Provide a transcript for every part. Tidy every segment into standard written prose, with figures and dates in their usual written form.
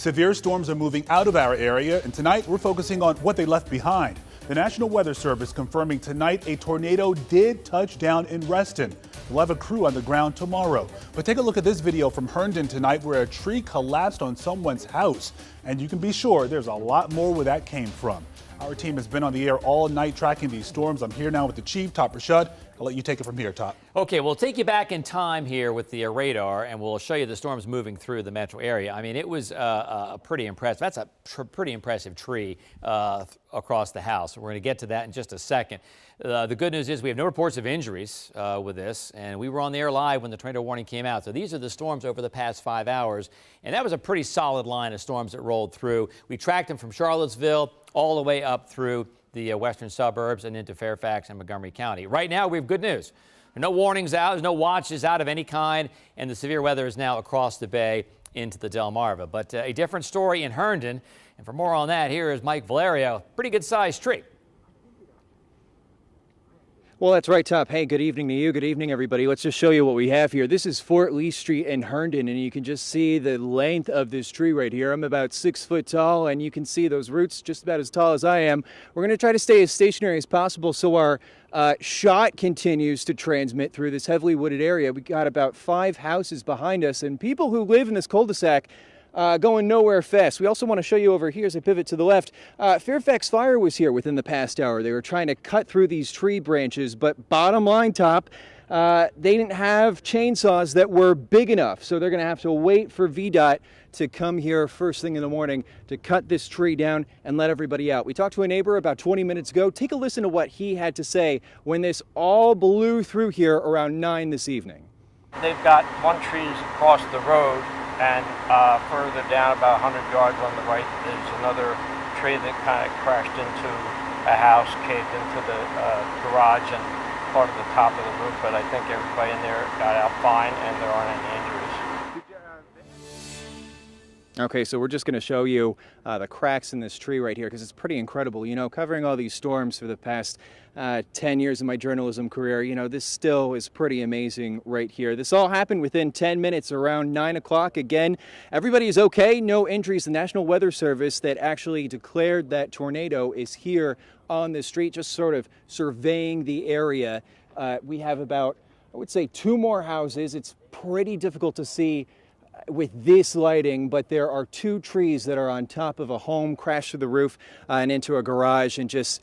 Severe storms are moving out of our area, and tonight we're focusing on what they left behind. The National Weather Service confirming tonight a tornado did touch down in Reston. We'll have a crew on the ground tomorrow. But take a look at this video from Herndon tonight where a tree collapsed on someone's house. And you can be sure there's a lot more where that came from. Our team has been on the air all night tracking these storms. I'm here now with the chief, Top Rashad. I'll let you take it from here, Top. Okay, we'll take you back in time here with the radar, and we'll show you the storms moving through the metro area. I mean, it was pretty impressive. That's a pretty impressive tree across the house. We're going to get to that in just a second. The good news is we have no reports of injuries with this, and we were on the air live when the tornado warning came out. So these are the storms over the past 5 hours, and that was a pretty solid line of storms that rolled through. We tracked them from Charlottesville all the way up through the western suburbs and into Fairfax and Montgomery County. Right now, we have good news. There are no warnings out, there's no watches out of any kind, and the severe weather is now across the bay into the Delmarva. But a different story in Herndon, and for more on that, here is Mike Valerio. Pretty good sized tree. Well, that's right, Top. Hey, good evening to you. Good evening, everybody. Let's just show you what we have here. This is Fort Lee Street in Herndon, and you can just see the length of this tree right here. I'm about 6 foot tall, and you can see those roots just about as tall as I am. We're going to try to stay as stationary as possible so our shot continues to transmit through this heavily wooded area. We got about 5 houses behind us, and people who live in this cul-de-sac going nowhere fast. We also want to show you over here as I pivot to the left. Fairfax Fire was here within the past hour. They were trying to cut through these tree branches, but bottom line, Top, they didn't have chainsaws that were big enough. So they're going to have to wait for VDOT to come here first thing in the morning to cut this tree down and let everybody out. We talked to a neighbor about 20 minutes ago. Take a listen to what he had to say when this all blew through here around 9 this evening. They've got one tree across the road, and further down about 100 yards on the right, there's another tree that kind of crashed into a house, caved into the garage and part of the top of the roof, but I think everybody in there got out fine and there aren't any injuries. Okay, so we're just going to show you the cracks in this tree right here because it's pretty incredible. You know, covering all these storms for the past 10 years of my journalism career, you know, this still is pretty amazing right here. This all happened within 10 minutes around 9 o'clock. Again, everybody is okay. No injuries. The National Weather Service that actually declared that tornado is here on the street, just sort of surveying the area. We have about, I would say, 2 more houses. It's pretty difficult to see with this lighting, but there are 2 trees that are on top of a home, crashed through the roof and into a garage and just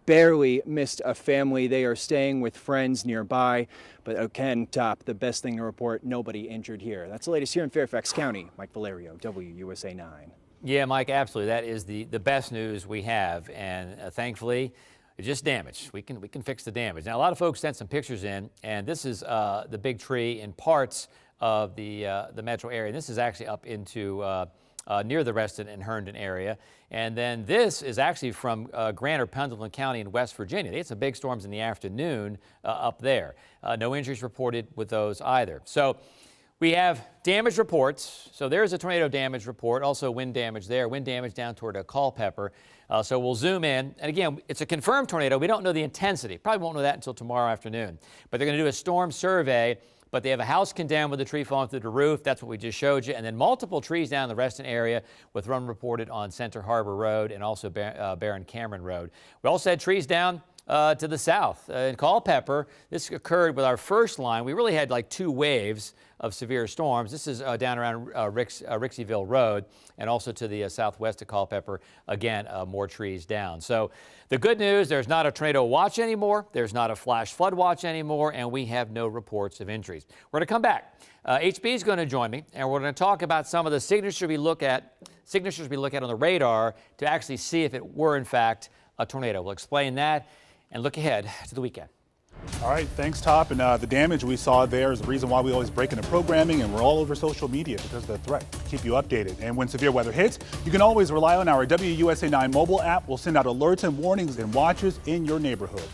barely missed a family. They are staying with friends nearby. But again, Top, the best thing to report, nobody injured here. That's the latest here in Fairfax County. Mike Valerio, WUSA 9. Yeah, Mike, absolutely. That is the best news we have, and thankfully, it's just damage. We can fix the damage. Now, a lot of folks sent some pictures in, and this is the big tree in parts of the metro area. This is actually up into near the Reston and Herndon area. And then this is actually from Grant or Pendleton County in West Virginia. They had some big storms in the afternoon up there. No injuries reported with those either. So we have damage reports. So there's a tornado damage report, also wind damage there, wind damage down toward Culpeper. So we'll zoom in. And again, it's a confirmed tornado. We don't know the intensity. Probably won't know that until tomorrow afternoon. But they're going to do a storm survey. But they have a house condemned with a tree falling through the roof. That's what we just showed you. And then multiple trees down in the Reston area with one reported on Center Harbor Road and also Baron Cameron Road. We also had trees down to the south in Culpeper. This occurred with our first line. We really had like 2 waves of severe storms. This is down around Rixieville Road and also to the southwest of Culpeper. Again, more trees down. So the good news, there's not a tornado watch anymore. There's not a flash flood watch anymore, and we have no reports of injuries. We're going to come back. HB is going to join me, and we're going to talk about some of the signatures we look at on the radar to actually see if it were in fact a tornado. We'll explain that and look ahead to the weekend. All right, thanks, Top. And the damage we saw there is the reason why we always break into programming, and we're all over social media because of the threat. Keep you updated. And when severe weather hits, you can always rely on our WUSA 9 mobile app. We'll send out alerts and warnings and watches in your neighborhood.